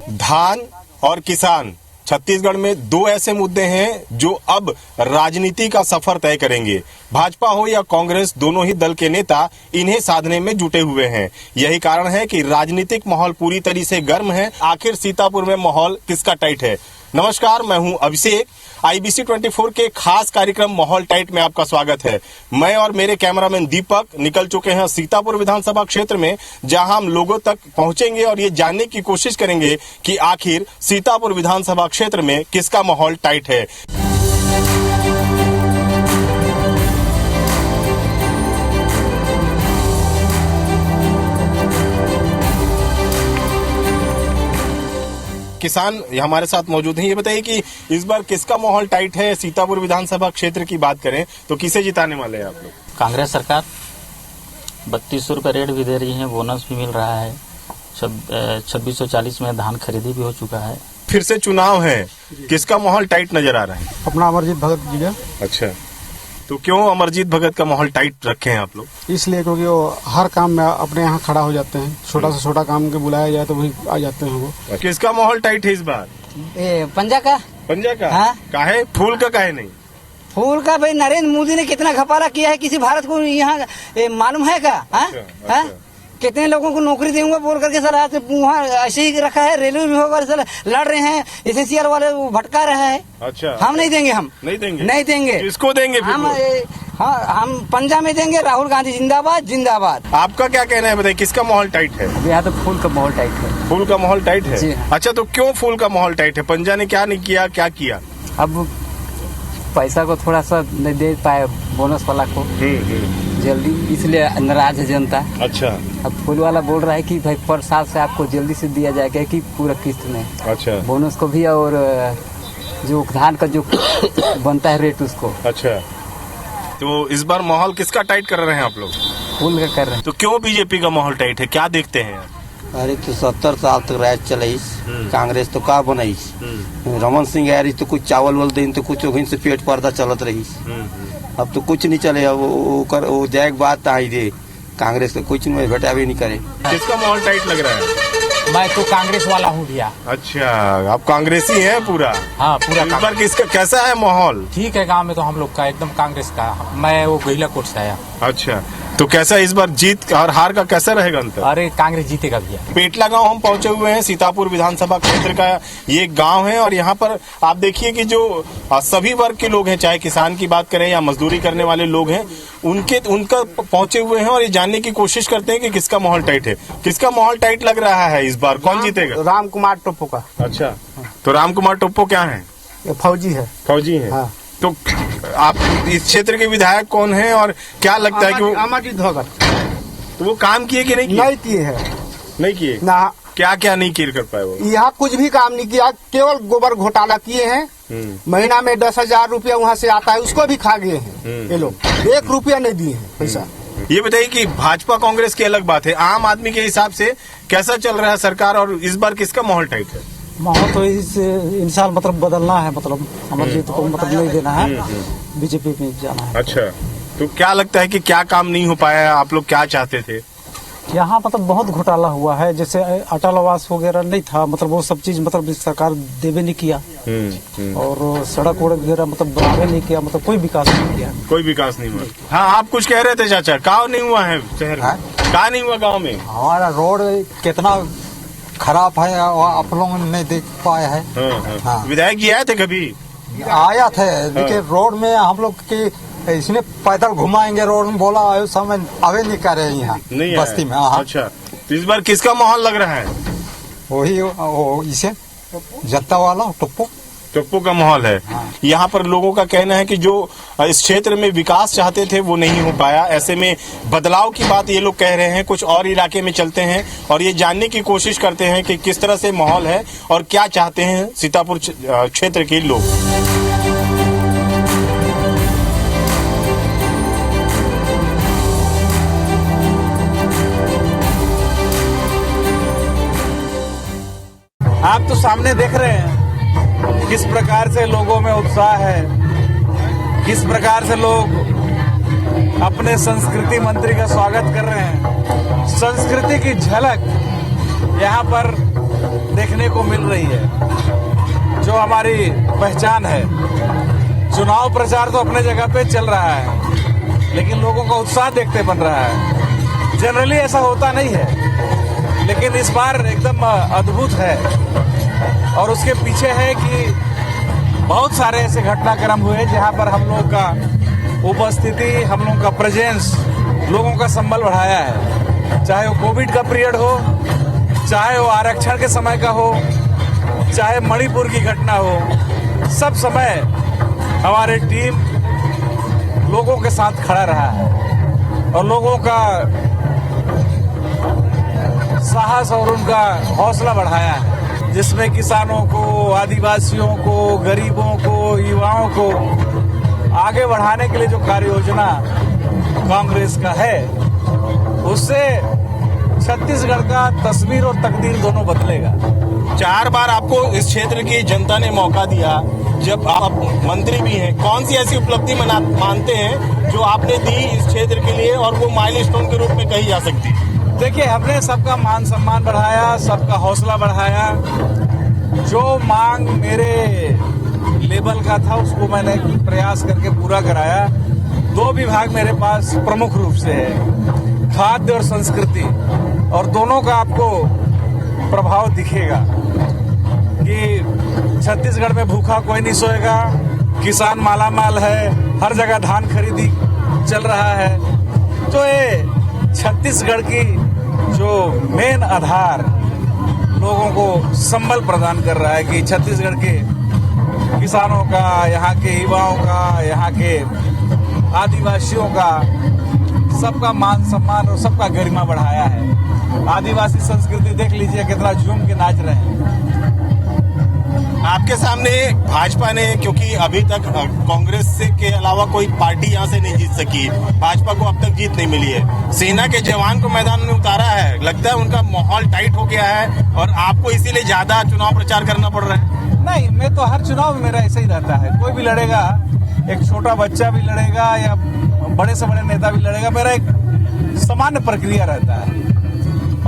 धान और किसान, छत्तीसगढ़ में दो ऐसे मुद्दे हैं जो अब राजनीति का सफर तय करेंगे। भाजपा हो या कांग्रेस, दोनों ही दल के नेता इन्हें साधने में जुटे हुए हैं। यही कारण है कि राजनीतिक माहौल पूरी तरह से गर्म है। आखिर सीतापुर में माहौल किसका टाइट है? नमस्कार, मैं हूं अभिषेक। IBC 24 के खास कार्यक्रम माहौल टाइट में आपका स्वागत है। मैं और मेरे कैमरामैन दीपक निकल चुके हैं सीतापुर विधानसभा क्षेत्र में, जहां हम लोगों तक पहुंचेंगे और ये जानने की कोशिश करेंगे कि आखिर सीतापुर विधानसभा क्षेत्र में किसका माहौल टाइट है। किसान हमारे साथ मौजूद हैं। ये बताइए कि इस बार किसका माहौल टाइट है? सीतापुर विधानसभा क्षेत्र की बात करें तो किसे जिताने वाले हैं आप लोग? कांग्रेस सरकार 3200 रुपये रेट भी दे रही है, बोनस भी मिल रहा है। 2640 में धान खरीदी भी हो चुका है। फिर से चुनाव है, किसका माहौल टाइट नजर आ रहा है? अपना अमरजीत भगत जी का। अच्छा, तो क्यों अमरजीत भगत का माहौल टाइट रखे हैं आप लोग? इसलिए क्योंकि वो हर काम में अपने यहाँ खड़ा हो जाते हैं। छोटा से छोटा काम के बुलाया जाए तो वही आ जाते हैं वो। किसका माहौल टाइट है इस बार? पंजा का। पंजा का? हाँ? काहे? फूल का काहे नहीं? फूल का भाई नरेंद्र मोदी ने कितना घपाला किया है, किसी भारत को यहाँ मालूम है का? अच्छा। कितने लोगों को नौकरी दूंगा बोल करके सर आज वहाँ ऐसे ही रखा है। रेलवे विभाग वाले सर लड़ रहे हैं, एसएससीआर वाले वो भटका रहा है। अच्छा, हम नहीं देंगे। हम नहीं देंगे। नहीं देंगे। किसको देंगे फिर? हम पंजा में देंगे। राहुल गांधी जिंदाबाद जिंदाबाद। आपका क्या कहना है, बताइए किसका माहौल टाइट है? यहाँ तो फूल का माहौल टाइट है। फूल का माहौल टाइट जी। है? अच्छा, तो क्यों फूल का माहौल टाइट है? पंजा ने क्या नहीं किया, क्या किया? अब पैसा को थोड़ा सा नहीं दे पाए, बोनस वाला को जल्दी, इसलिए नाराज है जनता। अच्छा, अब फूल वाला बोल रहा है कि भाई पर साल से आपको जल्दी से दिया जाएगा कि पूरा किस्त में। अच्छा, बोनस को भी और जो धान का जो बनता है रेट उसको। अच्छा, तो इस बार माहौल किसका टाइट कर रहे हैं आप लोग? फूल का कर रहे हैं। तो क्यों बीजेपी का माहौल टाइट है, क्या देखते हैं? अरे तो 70 साल तक राज चलाइस, कांग्रेस तो का बनाइस। रमन सिंह यार तो कुछ चावल वाल दिन तो कुछ वहीं से पेट पर्दा चलत रहीस। अब तो कुछ नहीं चले। अब वो जाए बात आई दे, कांग्रेस का कुछ नहीं बेटा भी नहीं करे। किसका माहौल टाइट लग रहा है? मैं तो कांग्रेस वाला हूँ भैया। अच्छा, आप कांग्रेसी हैं पूरा? हाँ, पूरा। इस बार किसका कैसा है माहौल? ठीक है, गांव में तो हम लोग का एकदम कांग्रेस का। मैं वो गहिला कोट से आया। अच्छा, तो कैसा इस बार जीत और हार का कैसा रहेगा अंतर? अरे कांग्रेस जीतेगा भैया। पेटला गांव हम पहुंचे हुए हैं। सीतापुर विधानसभा क्षेत्र का ये गांव है और यहाँ पर आप देखिए कि जो सभी वर्ग के लोग हैं, चाहे किसान की बात करें या मजदूरी करने वाले लोग हैं, उनका पहुंचे हुए हैं और ये जानने की कोशिश करते हैं कि किसका माहौल टाइट है। किसका माहौल टाइट लग रहा है इस बार? कौन जीतेगा? राम कुमार टोप्पो का। अच्छा, तो राम कुमार टोप्पो क्या है? फौजी है। फौजी है? हाँ। तो आप इस क्षेत्र के विधायक कौन हैं और क्या लगता है कि वो अमरजीत भगत। तो वो काम किए कि नहीं किए? नहीं किए है। नहीं किए ना। क्या क्या नहीं क्लियर कर पाए वो? यहाँ कुछ भी काम नहीं किया, केवल गोबर घोटाला किए हैं। महीना में 10,000 रुपया वहाँ से आता है, उसको भी खा गए हैं ये लोग। 1 रुपया नहीं दिए हैं पैसा। ये बताइए कि भाजपा कांग्रेस की अलग बात है, आम आदमी के हिसाब से कैसा चल रहा है सरकार और इस बार किसका माहौल टाइट है? माहौल तो इन साल मतलब बदलना है, मतलब अमरजीत को मतलब नहीं देना है, बीजेपी में जाना है। अच्छा, तो क्या लगता है कि क्या काम नहीं हो पाया? आप लोग क्या चाहते थे? यहाँ मतलब बहुत घोटाला हुआ है, जैसे अटल आवास वगैरह नहीं था, मतलब वो सब चीज मतलब सरकार देवे नहीं किया। और सड़क वगैरह मतलब बनावे नहीं किया, मतलब कोई विकास नहीं किया। कोई विकास नहीं हुआ। हाँ, आप कुछ कह रहे थे चाचा, गाँव नहीं हुआ है शहर में? क्या नहीं हुआ गाँव में? हमारा रोड कितना खराब है और आप लोग नहीं देख पाए हैं। हाँ। विधायक जी आए थे कभी? आया थे, लेकिन रोड में हम लोग की इसमें पैदल घुमाएंगे रोड में, बोला आयो समय आवे नहीं कर रहे यहाँ बस्ती में। हाँ। अच्छा, तो इस बार किसका माहौल लग रहा है? वही इसे जनता वाला टप्पू का माहौल है। यहाँ पर लोगों का कहना है कि जो इस क्षेत्र में विकास चाहते थे वो नहीं हो पाया। ऐसे में बदलाव की बात ये लोग कह रहे हैं। कुछ और इलाके में चलते हैं और ये जानने की कोशिश करते हैं कि किस तरह से माहौल है और क्या चाहते हैं सीतापुर क्षेत्र के लोग। आप तो सामने देख रहे हैं किस प्रकार से लोगों में उत्साह है, किस प्रकार से लोग अपने संस्कृति मंत्री का स्वागत कर रहे हैं। संस्कृति की झलक यहाँ पर देखने को मिल रही है, जो हमारी पहचान है। चुनाव प्रचार तो अपने जगह पे चल रहा है, लेकिन लोगों का उत्साह देखते बन रहा है। जनरली ऐसा होता नहीं है, लेकिन इस बार एकदम अद्भुत है। और उसके पीछे है कि बहुत सारे ऐसे घटनाक्रम हुए जहां पर हम लोगों का उपस्थिति, हम लोगों का प्रेजेंस लोगों का संबल बढ़ाया है। चाहे वो कोविड का पीरियड हो, चाहे वो आरक्षण के समय का हो, चाहे मणिपुर की घटना हो, सब समय हमारे टीम लोगों के साथ खड़ा रहा है और लोगों का साहस और उनका हौसला बढ़ाया है, जिसमें किसानों को, आदिवासियों को, गरीबों को, युवाओं को आगे बढ़ाने के लिए जो कार्य योजना कांग्रेस का है, उससे छत्तीसगढ़ का तस्वीर और तकदीर दोनों बदलेगा। 4 बार आपको इस क्षेत्र की जनता ने मौका दिया, जब आप मंत्री भी हैं। कौन सी ऐसी उपलब्धि मानते हैं जो आपने दी इस क्षेत्र के लिए और वो माइलस्टोन के रूप में कही जा सकती है? देखिए, हमने सबका मान सम्मान बढ़ाया, सबका हौसला बढ़ाया। जो मांग मेरे लेवल का था उसको मैंने प्रयास करके पूरा कराया। 2 विभाग मेरे पास प्रमुख रूप से है, खाद्य और संस्कृति, और दोनों का आपको प्रभाव दिखेगा कि छत्तीसगढ़ में भूखा कोई नहीं सोएगा, किसान मालामाल है, हर जगह धान खरीदी चल रहा है। तो ये छत्तीसगढ़ की जो मेन आधार लोगों को संबल प्रदान कर रहा है कि छत्तीसगढ़ के किसानों का, यहाँ के युवाओं का, यहाँ के आदिवासियों का, सबका मान सम्मान और सबका गरिमा बढ़ाया है। आदिवासी संस्कृति देख लीजिए कितना झूम के नाच रहे हैं। आपके सामने भाजपा ने, क्योंकि अभी तक कांग्रेस से के अलावा कोई पार्टी यहाँ से नहीं जीत सकी, भाजपा को अब तक जीत नहीं मिली है, सेना के जवान को मैदान में उतारा है। लगता है उनका माहौल टाइट हो गया है और आपको इसीलिए ज्यादा चुनाव प्रचार करना पड़ रहा है। नहीं, मैं तो हर चुनाव में मेरा ऐसा ही रहता है। कोई भी लड़ेगा, एक छोटा बच्चा भी लड़ेगा या बड़े से बड़े नेता भी लड़ेगा, मेरा एक सामान्य प्रक्रिया रहता है।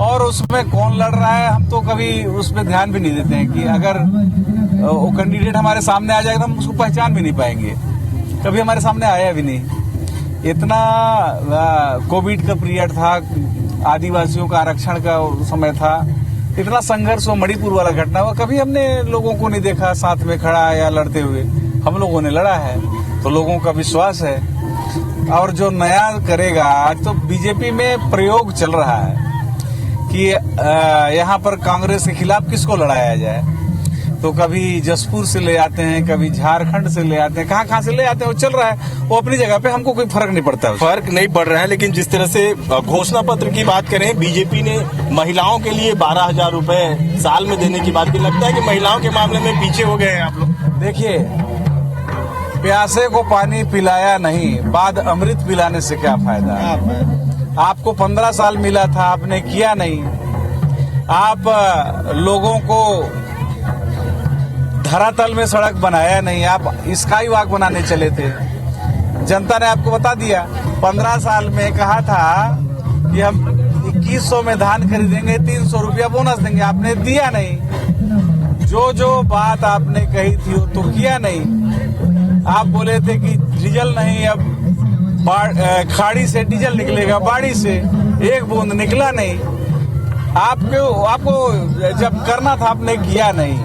और उसमें कौन लड़ रहा है हम तो कभी उस पर ध्यान भी नहीं देते हैं कि अगर वो कैंडिडेट हमारे सामने आ जाएगा तो हम उसको पहचान भी नहीं पाएंगे। कभी हमारे सामने आया भी नहीं। इतना कोविड का पीरियड था, आदिवासियों का आरक्षण का समय था, इतना संघर्ष, वो मणिपुर वाला घटना हुआ, कभी हमने लोगों को नहीं देखा साथ में खड़ा या लड़ते हुए। हम लोगों ने लड़ा है तो लोगों का विश्वास है। और जो नया करेगा, आज तो बीजेपी में प्रयोग चल रहा है कि यहाँ पर कांग्रेस के खिलाफ किसको लड़ाया जाए। तो कभी जसपुर से ले आते हैं, कभी झारखंड से ले आते हैं, कहाँ से ले आते हैं, वो चल रहा है। वो अपनी जगह पे, हमको कोई फर्क नहीं पड़ता। फर्क नहीं पड़ रहा है, लेकिन जिस तरह से घोषणा पत्र की बात करें, बीजेपी ने महिलाओं के लिए 12,000 रुपए साल में देने की बात की। लगता है कि महिलाओं के मामले में पीछे हो गए हैं आप लोग। देखिए, प्यासे को पानी पिलाया नहीं, बाद अमृत पिलाने से क्या फायदा। आपको 15 साल मिला था, आपने किया नहीं। आप लोगों को धरातल में सड़क बनाया नहीं, आप स्काई वॉक बनाने चले थे। जनता ने आपको बता दिया। 15 साल में कहा था कि हम 2100 में धान खरीदेंगे, 300 रुपया बोनस देंगे, आपने दिया नहीं। जो बात आपने कही थी वो तो किया नहीं। आप बोले थे कि डीजल नहीं, अब खाड़ी से डीजल निकलेगा, बाड़ी से, एक बूंद निकला नहीं। आपको जब करना था आपने किया नहीं,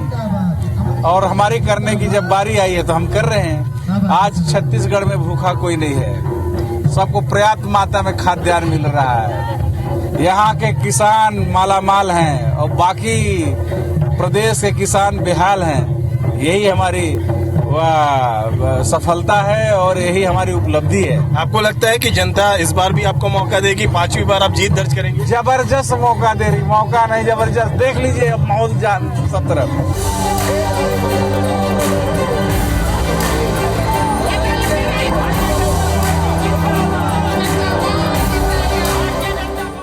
और हमारी करने की जब बारी आई है तो हम कर रहे हैं। आज छत्तीसगढ़ में भूखा कोई नहीं है, सबको पर्याप्त मात्रा में खाद्यान्न मिल रहा है। यहाँ के किसान मालामाल हैं और बाकी प्रदेश के किसान बेहाल हैं। यही हमारी सफलता है और यही हमारी उपलब्धि है। आपको लगता है कि जनता इस बार भी आपको मौका देगी, 5वीं बार आप जीत दर्ज करेंगे? जबरदस्त मौका दे रही, मौका नहीं जबरदस्त। देख लीजिए अब माहौल सब तरफ।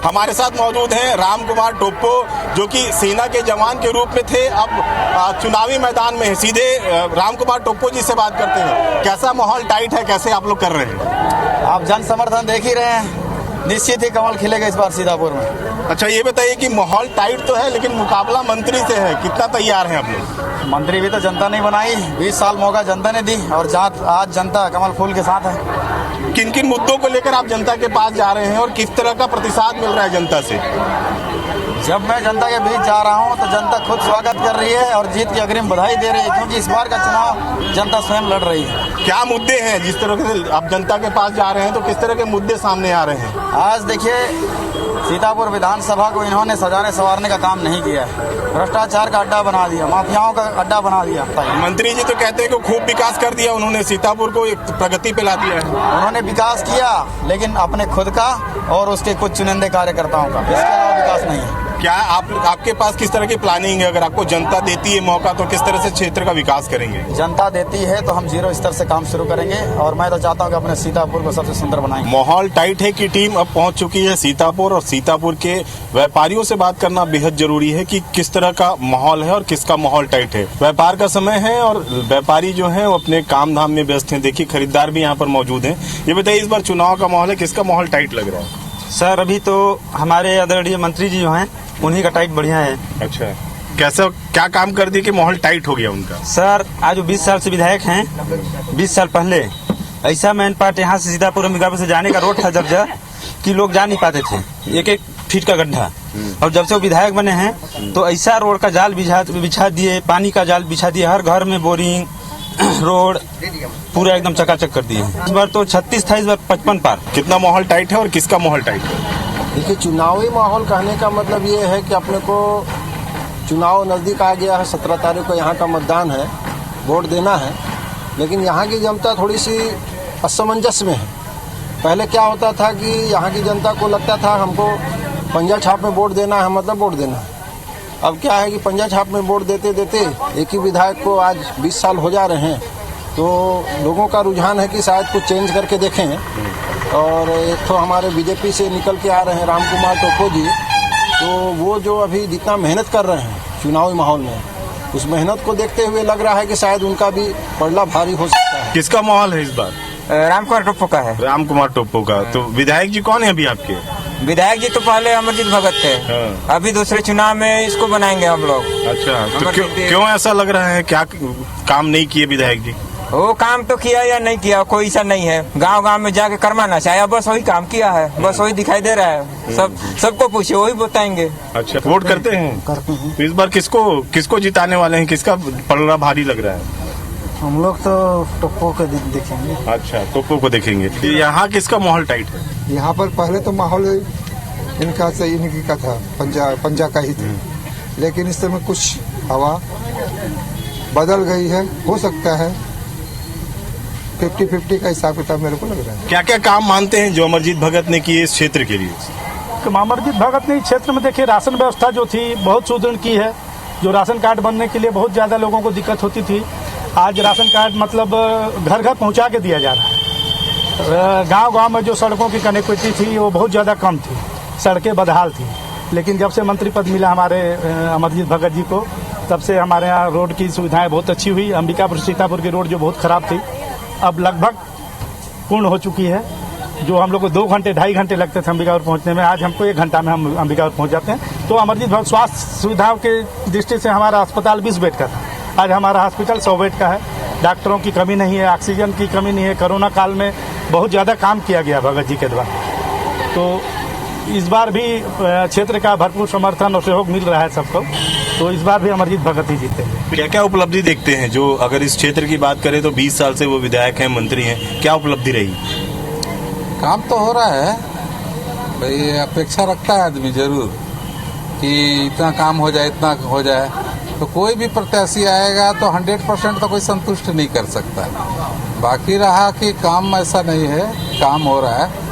हमारे साथ मौजूद हैं राम कुमार टोप्पो, जो कि सेना के जवान के रूप में थे, अब चुनावी मैदान में है। सीधे राम कुमार टोप्पो जी से बात करते हैं। कैसा माहौल टाइट है, कैसे आप लोग कर रहे हैं? आप जन समर्थन देख ही रहे हैं, निश्चित ही कमल खिलेगा इस बार सीतापुर में। अच्छा ये बताइए कि माहौल टाइट तो है लेकिन मुकाबला मंत्री से है, कितना तैयार हैं आप लोग? मंत्री भी तो जनता नहीं बनाई, 20 साल मौका जनता ने दी और आज जनता कमल फूल के साथ है। किन किन मुद्दों को लेकर आप जनता के पास जा रहे हैं और किस तरह का प्रतिसाद मिल रहा है जनता से? जब मैं जनता के बीच जा रहा हूं तो जनता खुद स्वागत कर रही है और जीत की अग्रिम बधाई दे रही है, क्योंकि इस बार का चुनाव जनता स्वयं लड़ रही है। क्या मुद्दे हैं जिस तरह से आप जनता के पास जा रहे हैं तो किस तरह के मुद्दे सामने आ रहे हैं? आज देखिए, सीतापुर विधानसभा को इन्होंने सजाने संवारने का काम नहीं किया है, भ्रष्टाचार का अड्डा बना दिया, माफियाओं का अड्डा बना दिया। मंत्री जी तो कहते हैं कि खूब विकास कर दिया उन्होंने, सीतापुर को एक प्रगति पे ला दिया है। उन्होंने विकास किया लेकिन अपने खुद का और उसके कुछ चुनिंदे कार्यकर्ताओं का, इसके अलावा विकास नहीं है। क्या आपके पास किस तरह की प्लानिंग है? अगर आपको जनता देती है मौका तो किस तरह से क्षेत्र का विकास करेंगे? जनता देती है तो हम 0 स्तर से काम शुरू करेंगे और मैं तो चाहता हूं कि अपने सीतापुर को सबसे सुंदर बनाएंगे। माहौल टाइट है कि टीम अब पहुंच चुकी है सीतापुर, और सीतापुर के व्यापारियों से बात करना बेहद जरूरी है कि किस तरह का माहौल है और किसका माहौल टाइट है। व्यापार का समय है और व्यापारी जो है वो अपने काम धाम में व्यस्त है। देखिए खरीदार भी यहाँ पर मौजूद है। ये बताइए इस बार चुनाव का माहौल है, किसका माहौल टाइट लग रहा है? सर अभी तो हमारे आदरणीय मंत्री जी जो हैं उन्हीं का टाइट बढ़िया है। अच्छा, कैसा क्या काम कर दिया कि माहौल टाइट हो गया उनका? सर आज 20 साल से विधायक हैं, 20 साल पहले ऐसा मैन पार्ट यहाँ से सीतापुर अम्बिकापुर से जाने का रोड था जर्जर कि लोग जा नहीं पाते थे, 1-1 फीट का गड्ढा। और जब से वो विधायक बने हैं तो ऐसा रोड का जाल बिछा दिए, पानी का जाल बिछा दिए, हर घर में बोरिंग रोड पूरा एकदम चकाचक कर दिए। इस बार तो 36 था, इस बार 55 पार। कितना माहौल टाइट है और किसका माहौल टाइट है? देखिए, चुनावी माहौल कहने का मतलब ये है कि अपने को चुनाव नज़दीक आ गया है, 17 तारीख को यहाँ का मतदान है, वोट देना है। लेकिन यहाँ की जनता थोड़ी सी असमंजस में है। पहले क्या होता था कि यहाँ की जनता को लगता था हमको पंजा छाप में वोट देना है, मतलब वोट देना है। अब क्या है कि पंजा छाप में वोट देते देते एक ही विधायक को आज 20 साल हो जा रहे हैं, तो लोगों का रुझान है कि शायद कुछ चेंज करके देखें। और एक तो हमारे बीजेपी से निकल के आ रहे हैं राम कुमार टोप्पो जी, तो वो जो अभी जितना मेहनत कर रहे हैं चुनावी माहौल में, उस मेहनत को देखते हुए लग रहा है कि शायद उनका भी पलड़ा भारी हो सकता है। किसका माहौल है इस बार? राम कुमार टोप्पो का है। राम कुमार टोप्पो का। तो विधायक जी कौन है अभी आपके? विधायक जी तो पहले अमरजीत भगत थे। हाँ। अभी दूसरे चुनाव में इसको बनाएंगे हम लोग। अच्छा, तो क्यों ऐसा लग रहा है? क्या काम नहीं किए विधायक जी? वो काम तो किया या नहीं किया कोई ऐसा नहीं है, गांव-गांव में जाके करवाना चाहिए, बस वही काम किया है, बस वही दिखाई दे रहा है। सबको पूछिए, वही बताएंगे। अच्छा, वोट करते हैं? करते हैं। तो इस बार किसको जिताने वाले हैं? किसका पलड़ा भारी लग रहा है? हम लोग तो टोप्पो को देखेंगे। अच्छा, टोप्पो को देखेंगे। यहाँ किसका माहौल टाइट है? यहाँ पर पहले तो माहौल इनकी का था, पंजा का ही था, लेकिन इस समय कुछ हवा बदल गई है। हो सकता है 50-50 का हिसाब किताब मेरे को लग रहा है। क्या क्या काम मानते हैं जो अमरजीत भगत ने किए इस क्षेत्र के लिए? अमरजीत भगत ने इस क्षेत्र में देखिए राशन व्यवस्था जो थी बहुत सुदृढ़ की है। जो राशन कार्ड बनने के लिए बहुत ज़्यादा लोगों को दिक्कत होती थी, आज राशन कार्ड मतलब घर घर पहुंचा के दिया जा रहा है। गांव-गांव में जो सड़कों की कनेक्टिविटी थी वो बहुत ज़्यादा कम थी, सड़कें बदहाल थी। लेकिन जब से मंत्री पद मिला हमारे अमरजीत भगत जी को, तब से हमारे यहाँ रोड की सुविधाएं बहुत अच्छी हुई। अंबिकापुर सीतापुर की रोड जो बहुत ख़राब थी अब लगभग पूर्ण हो चुकी है। जो हम लोग को 2 घंटे 2.5 घंटे लगते थे अंबिकापुर पहुंचने में, आज हमको 1 घंटा में हम अंबिकापुर पहुंच जाते हैं। तो अमरजीत भगत स्वास्थ्य सुविधाओं के दृष्टि से हमारा अस्पताल 20 बेड का था, आज हमारा हॉस्पिटल 100 बेड का है। डॉक्टरों की कमी नहीं है, ऑक्सीजन की कमी नहीं है। कोरोना काल में बहुत ज़्यादा काम किया गया भगत जी के द्वारा। तो इस बार भी क्षेत्र का भरपूर समर्थन और सहयोग मिल रहा है सबको, तो इस बार भी अमरजीत भगत ही जीतेंगे। क्या क्या उपलब्धि देखते हैं जो, अगर इस क्षेत्र की बात करें तो 20 साल से वो विधायक हैं, मंत्री हैं, क्या उपलब्धि रही? काम तो हो रहा है भाई, अपेक्षा रखता है आदमी जरूर कि इतना काम हो जाए, इतना हो जाए। तो कोई भी प्रत्याशी आएगा तो 100% तो कोई संतुष्ट नहीं कर सकता। बाकी रहा कि काम ऐसा नहीं है, काम हो रहा है,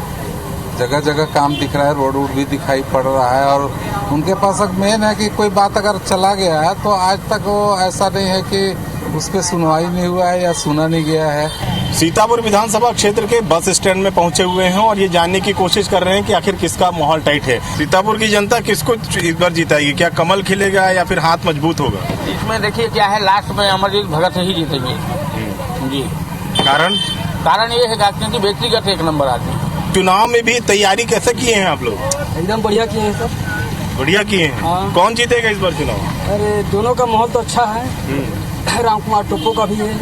जगह जगह काम दिख रहा है, रोड वोड भी दिखाई पड़ रहा है। और उनके पास मेन है कि कोई बात अगर चला गया है तो आज तक वो ऐसा नहीं है कि उस पर सुनवाई नहीं हुआ है या सुना नहीं गया है। सीतापुर विधानसभा क्षेत्र के बस स्टैंड में पहुंचे हुए हैं और ये जानने की कोशिश कर रहे हैं कि आखिर किसका माहौल टाइट है। सीतापुर की जनता किसको इस बार जिताएगी? क्या कमल खिलेगा या फिर हाथ मजबूत होगा? इसमें देखिए क्या है, लास्ट में अमरजीत भगत ही जीतेंगे जी। कारण ये है क्योंकि व्यक्तिगत 1 नंबर आदमी। चुनाव में भी तैयारी कैसे किए हैं आप लोग? एकदम बढ़िया किए हैं सर। बढ़िया किए हैं। हाँ। कौन जीतेगा इस बार चुनाव? अरे दोनों का माहौल तो अच्छा है। राम कुमार टोप्पो का भी है,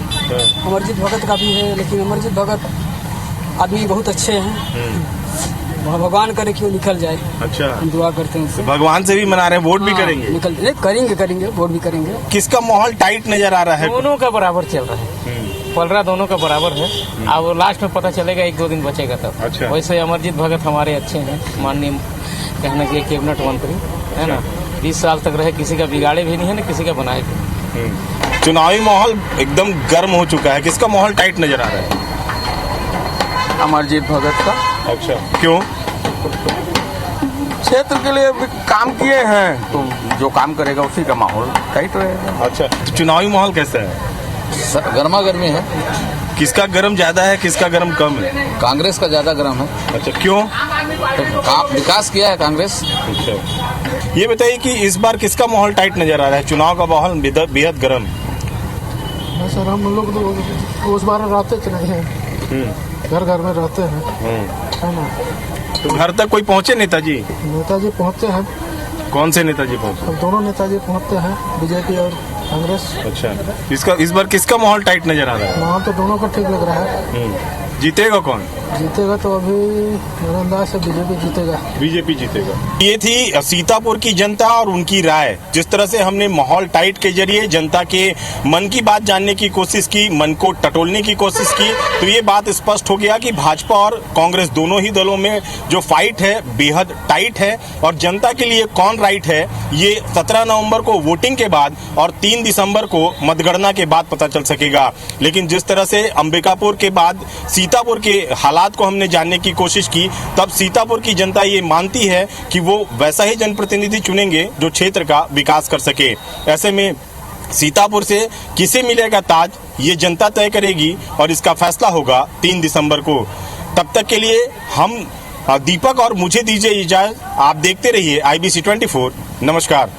अमरजीत भगत का भी है, लेकिन अमरजीत भगत आदमी बहुत अच्छे हैं। भगवान करे कि वो निकल जाए। अच्छा, हम दुआ करते हैं उससे। भगवान से भी मना रहे हैं, वोट भी करेंगे? निकल करेंगे वोट भी करेंगे। किसका माहौल टाइट नजर आ रहा है? दोनों का बराबर चल रहा है, पलरा दोनों का बराबर है। अब लास्ट में पता चलेगा, 1-2 दिन बचेगा तब। अच्छा। वैसे अमरजीत भगत हमारे अच्छे हैं, माननीय कहने के कैबिनेट मंत्री है ना, 20 साल तक रहे, किसी का बिगाड़े भी नहीं है ना किसी का बनाए भी। चुनावी माहौल एकदम गर्म हो चुका है, किसका माहौल टाइट नजर आ रहा है? अमरजीत भगत का। अच्छा, क्यों? क्षेत्र के लिए भी काम किए हैं, तो जो काम करेगा उसी का माहौल टाइट रहेगा। अच्छा, चुनावी माहौल कैसा है? गर्मा गर्मी है। किसका गर्म ज्यादा है, किसका गर्म कम है? कांग्रेस का ज्यादा गर्म है। अच्छा, क्यों? तो विकास किया है कांग्रेस। अच्छा, ये बताइए कि इस बार किसका माहौल टाइट नजर आ रहा है? चुनाव का माहौल बेहद गर्म। सर हम लोग तो रोजमर्रा रहते चले हैं, घर घर में रहते हैं, है ना। तो घर तक कोई पहुंचे नेताजी? नेताजी पहुंचते हैं। कौन से नेताजी पहुंचे? अब दोनों नेताजी पहुंचते हैं, बीजेपी और कांग्रेस। अच्छा, इस बार किसका माहौल टाइट नजर आ रहा है? माहौल तो दोनों का ठीक लग रहा है। जीतेगा कौन? जीतेगा तो अभी मेरे अंदाज से बीजेपी जीतेगा। बीजेपी जीतेगा। ये थी सीतापुर की जनता और उनकी राय। जिस तरह से हमने माहौल टाइट के जरिए जनता के मन की बात जानने की कोशिश की, मन को टटोलने की कोशिश की, तो ये बात स्पष्ट हो गया कि भाजपा और कांग्रेस दोनों ही दलों में जो फाइट है बेहद टाइट है। और जनता के लिए कौन राइट है ये 17 नवंबर को वोटिंग के बाद और 3 दिसंबर को मतगणना के बाद पता चल सकेगा। लेकिन जिस तरह से अंबिकापुर के बाद सीतापुर के हालात को हमने जानने की कोशिश की, तब सीतापुर की जनता ये मानती है कि वो वैसा ही जनप्रतिनिधि चुनेंगे जो क्षेत्र का विकास कर सके। ऐसे में सीतापुर से किसे मिलेगा ताज, ये जनता तय करेगी और इसका फैसला होगा 3 दिसंबर को। तब तक के लिए हम दीपक और मुझे दीजिए इजाजत। आप देखते रहिए IBC 24। नमस्कार।